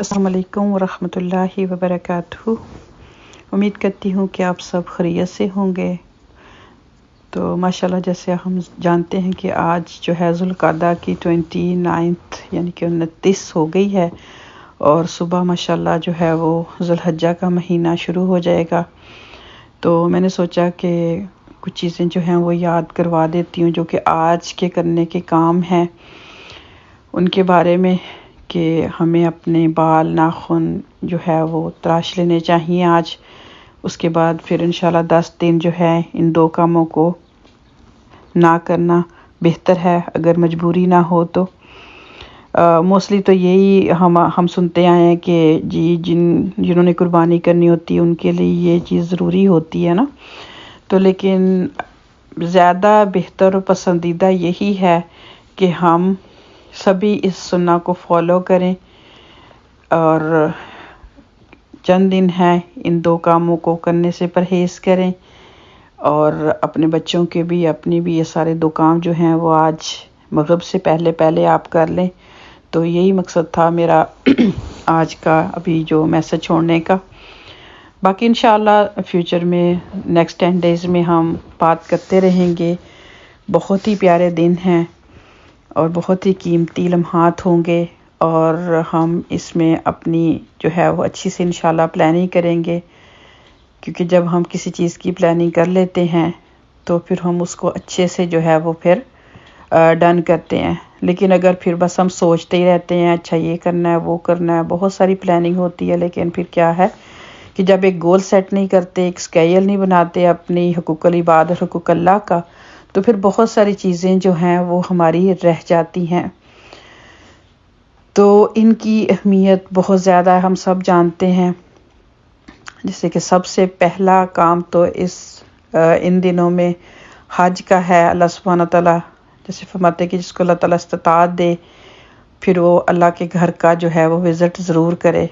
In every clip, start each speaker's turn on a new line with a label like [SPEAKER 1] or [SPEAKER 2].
[SPEAKER 1] अस्सलाम वालेकुम वरहमतुल्लाहि वबरकातुहू। उम्मीद करती हूँ कि आप सब खैरियत से होंगे। तो माशाल्लाह, जैसे हम जानते हैं कि आज जो है ज़ुल्क़ादा की 29 यानी कि 29 हो गई है और सुबह माशाल्लाह जो है वो ज़ुल्हज्जा का महीना शुरू हो जाएगा। तो मैंने सोचा कि कुछ चीज़ें जो हैं वो याद करवा देती हूँ जो कि आज के करने के काम हैं, उनके बारे में, कि हमें अपने बाल नाखून जो है वो तराश लेने चाहिए आज। उसके बाद फिर इंशाल्लाह 10 दिन जो है इन दो कामों को ना करना बेहतर है, अगर मजबूरी ना हो तो। मोस्टली तो यही हम सुनते आए हैं कि जी जिन्होंने कुर्बानी करनी होती है उनके लिए ये चीज़ ज़रूरी होती है ना। तो लेकिन ज़्यादा बेहतर और पसंदीदा यही है कि हम सभी इस सुन्ना को फॉलो करें और चंद दिन हैं इन दो कामों को करने से परहेज़ करें, और अपने बच्चों के भी अपनी भी ये सारे दो काम जो हैं वो आज मग़रिब से पहले आप कर लें। तो यही मकसद था मेरा आज का अभी जो मैसेज छोड़ने का। बाकी इंशाल्लाह फ्यूचर में नेक्स्ट 10 डेज़ में हम बात करते रहेंगे। बहुत ही प्यारे दिन हैं और बहुत ही कीमती लम्हात होंगे, और हम इसमें अपनी जो है वो अच्छी से इंशाल्लाह प्लानिंग करेंगे, क्योंकि जब हम किसी चीज़ की प्लानिंग कर लेते हैं तो फिर हम उसको अच्छे से जो है वो फिर डन करते हैं। लेकिन अगर फिर बस हम सोचते ही रहते हैं अच्छा ये करना है वो करना है, बहुत सारी प्लानिंग होती है, लेकिन फिर क्या है कि जब एक गोल सेट नहीं करते, एक स्केल नहीं बनाते अपनी हुकूकुल इबाद और हुकूक अल्लाह का, तो फिर बहुत सारी चीज़ें जो हैं वो हमारी रह जाती हैं। तो इनकी अहमियत बहुत ज़्यादा हम सब जानते हैं। जैसे कि सबसे पहला काम तो इन दिनों में हज का है। अल्लाह सुब्हानहू तआला जैसे फरमाते कि जिसको अल्लाह ताला इस्तिताअत दे, फिर वो अल्लाह के घर का जो है वो विज़िट ज़रूर करे।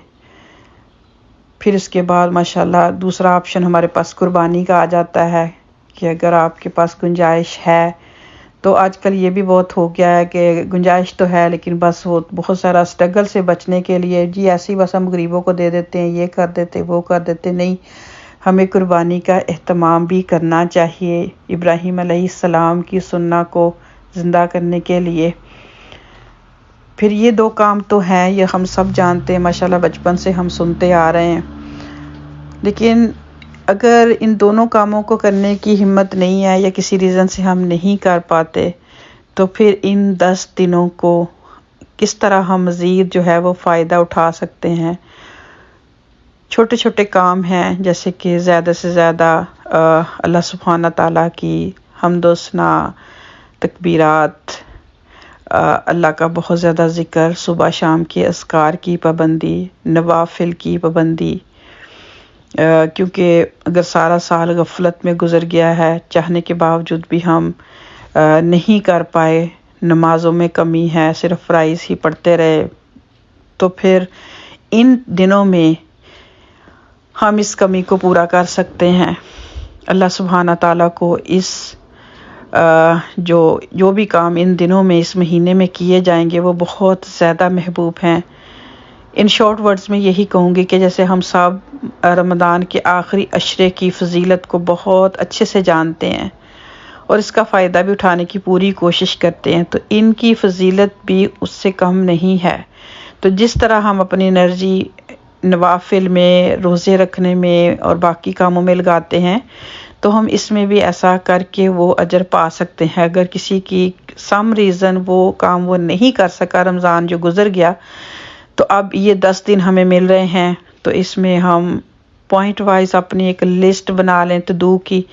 [SPEAKER 1] फिर इसके बाद माशाल्लाह दूसरा ऑप्शन हमारे पास कुर्बानी का आ जाता है कि अगर आपके पास गुंजाइश है, तो आजकल ये भी बहुत हो गया है कि गुंजाइश तो है लेकिन बस वो बहुत सारा स्ट्रगल से बचने के लिए जी ऐसे ही बस हम गरीबों को दे देते हैं, ये कर देते वो कर देते। नहीं, हमें कुर्बानी का एहतमाम भी करना चाहिए इब्राहीम अलैहिस्सलाम की सुन्ना को ज़िंदा करने के लिए। फिर ये दो काम तो हैं, ये हम सब जानते हैं, माशाल्लाह बचपन से हम सुनते आ रहे हैं। लेकिन अगर इन दोनों कामों को करने की हिम्मत नहीं है या किसी रीज़न से हम नहीं कर पाते, तो फिर इन 10 दिनों को किस तरह हम मज़ीद जो है वो फ़ायदा उठा सकते हैं। छोटे छोटे काम हैं, जैसे कि ज़्यादा से ज़्यादा अल्लाह सुब्हाना ताला की हम्दो सना, तकबीरात, अल्लाह का बहुत ज़्यादा ज़िक्र, सुबह शाम के अस्कार की पाबंदी, नवाफिल की पाबंदी, क्योंकि अगर सारा साल गफलत में गुज़र गया है, चाहने के बावजूद भी हम नहीं कर पाए, नमाज़ों में कमी है, सिर्फ फ़राइज़ ही पढ़ते रहे, तो फिर इन दिनों में हम इस कमी को पूरा कर सकते हैं। अल्लाह सुब्हाना ताला को इस जो भी काम इन दिनों में इस महीने में किए जाएंगे वो बहुत ज़्यादा महबूब हैं। इन शॉर्ट वर्ड्स में यही कहूँगी कि जैसे हम सब रमज़ान के आखिरी अशरे की फ़जीलत को बहुत अच्छे से जानते हैं और इसका फ़ायदा भी उठाने की पूरी कोशिश करते हैं, तो इनकी फ़जीलत भी उससे कम नहीं है। तो जिस तरह हम अपनी एनर्जी नवाफिल में, रोज़े रखने में और बाकी कामों में लगाते हैं, तो हम इसमें भी ऐसा करके वो अजर पा सकते हैं। अगर किसी की सम रीज़न वो काम वो नहीं कर सका, रमज़ान जो गुज़र गया, तो अब ये 10 दिन हमें मिल रहे हैं, तो इसमें हम पॉइंट वाइज अपनी एक लिस्ट बना लें तो दो की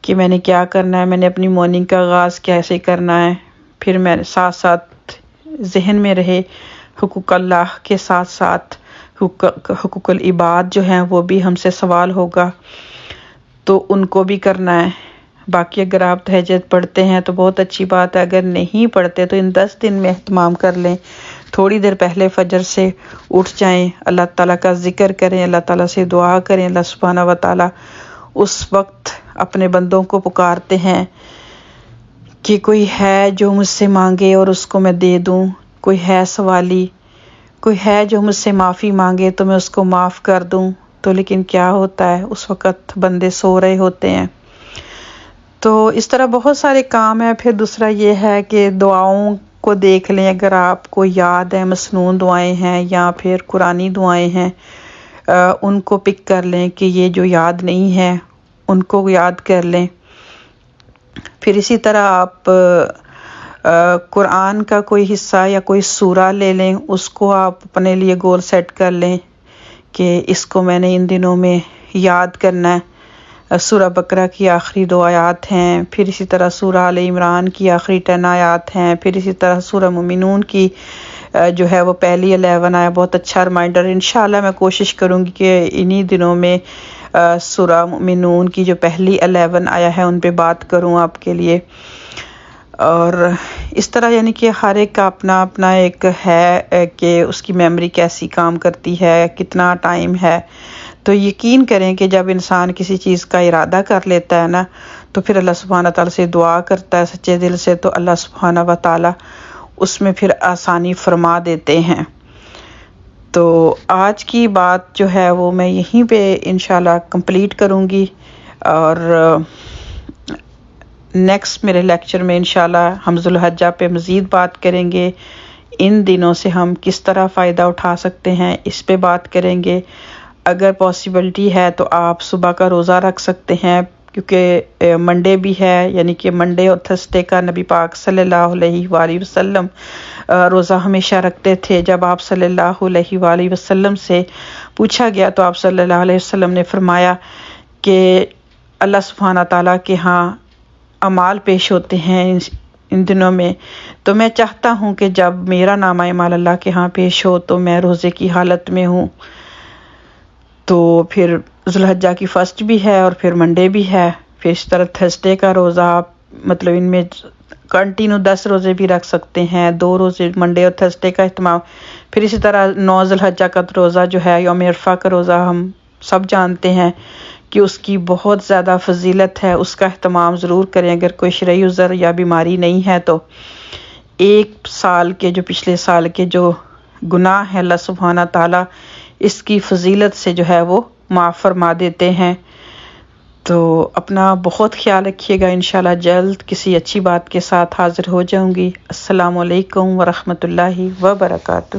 [SPEAKER 1] कि मैंने क्या करना है, मैंने अपनी मॉर्निंग का आगाज़ कैसे करना है। फिर मैं साथ साथ जहन में रहे हुकूक अल्लाह के साथ साथ हुकूकुल इबाद जो हैं वो भी हमसे सवाल होगा, तो उनको भी करना है। बाकी अगर आप तहज्जुद पढ़ते हैं तो बहुत अच्छी बात है, अगर नहीं पढ़ते तो इन 10 दिन में एहतमाम कर लें। थोड़ी देर पहले फजर से उठ जाएं, अल्लाह ताला का ज़िक्र करें, अल्लाह ताला से दुआ करें। अल्लाह सुब्हाना व ताला उस वक्त अपने बंदों को पुकारते हैं कि कोई है जो मुझसे मांगे और उसको मैं दे दूं, कोई है सवाली کوئی ہے جو مجھ سے معافی مانگے تو میں اس کو معاف کر دوں، تو لیکن کیا ہوتا ہے اس وقت بندے سو رہے ہوتے ہیں۔ تو اس طرح بہت سارے کام ہیں۔ پھر دوسرا یہ ہے کہ دعاؤں کو دیکھ لیں، اگر آپ کو یاد ہے مسنون دعائیں ہیں یا پھر قرآنی دعائیں ہیں، ان کو پک کر لیں کہ یہ جو یاد نہیں ہے ان کو یاد کر لیں۔ پھر اسی طرح آپ قرآن کا کوئی حصہ یا کوئی سورہ لے لیں، اس کو آپ اپنے لیے گول سیٹ کر لیں کہ اس کو میں نے ان دنوں میں یاد کرنا ہے۔ سورہ بقرہ کی آخری 2 آیات ہیں، پھر اسی طرح سورہ آل عمران کی آخری 10 آیات ہیں، پھر اسی طرح سورہ مومنون کی جو ہے وہ پہلی 11 آیا، بہت اچھا ریمائنڈر۔ انشاءاللہ میں کوشش کروں گی کہ انہی دنوں میں سورہ مومنون کی جو پہلی 11 آیا ہے ان پہ بات کروں آپ کے لیے۔ اور اس طرح یعنی کہ ہر ایک کا اپنا اپنا ایک ہے کہ اس کی میموری کیسی کام کرتی ہے، کتنا ٹائم ہے۔ تو یقین کریں کہ جب انسان کسی چیز کا ارادہ کر لیتا ہے نا، تو پھر اللہ سبحانہ تعالیٰ سے دعا کرتا ہے سچے دل سے، تو اللہ سبحانہ و تعالیٰ اس میں پھر آسانی فرما دیتے ہیں۔ تو آج کی بات جو ہے وہ میں یہیں پہ انشاءاللہ کمپلیٹ کروں گی، اور نیکسٹ میرے لیکچر میں انشاءاللہ ہم ذو الحجہ پہ مزید بات کریں گے۔ ان دنوں سے ہم کس طرح فائدہ اٹھا سکتے ہیں اس پہ بات کریں گے۔ اگر پاسبلٹی ہے تو آپ صبح کا روزہ رکھ سکتے ہیں، کیونکہ منڈے بھی ہے، یعنی کہ منڈے اور تھرسڈے کا نبی پاک صلی اللہ علیہ وآلہ وسلم روزہ ہمیشہ رکھتے تھے۔ جب آپ صلی اللہ علیہ وآلہ وسلم سے پوچھا گیا تو آپ صلی اللہ علیہ وسلم نے فرمایا کہ اللہ سبحانہ تعالیٰ کے ہاں اعمال پیش ہوتے ہیں ان دنوں میں، تو میں چاہتا ہوں کہ جب میرا نامہ اعمال اللہ کے ہاں پیش ہو تو میں روزے کی حالت میں ہوں۔ تو پھر ذو الحجہ کی فرسٹ بھی ہے اور پھر منڈے بھی ہے، پھر اس طرح تھرسڈے کا روزہ مطلب ان میں کنٹینیو 10 روزے بھی رکھ سکتے ہیں، 2 روزے منڈے اور تھرسڈے کا اہتمام۔ پھر اسی طرح 9 ذو الحجہ کا روزہ جو ہے یوم عرفہ کا روزہ، ہم سب جانتے ہیں کہ اس کی بہت زیادہ فضیلت ہے، اس کا اہتمام ضرور کریں۔ اگر کوئی شرعی عذر یا بیماری نہیں ہے تو 1 سال کے جو پچھلے سال کے جو گناہ ہے اللہ سبحانہ تعالیٰ اس کی فضیلت سے جو ہے وہ معاف فرما دیتے ہیں۔ تو اپنا بہت خیال رکھیے گا، انشاءاللہ جلد کسی اچھی بات کے ساتھ حاضر ہو جاؤں گی۔ السلام علیکم ورحمۃ اللہ وبرکاتہ۔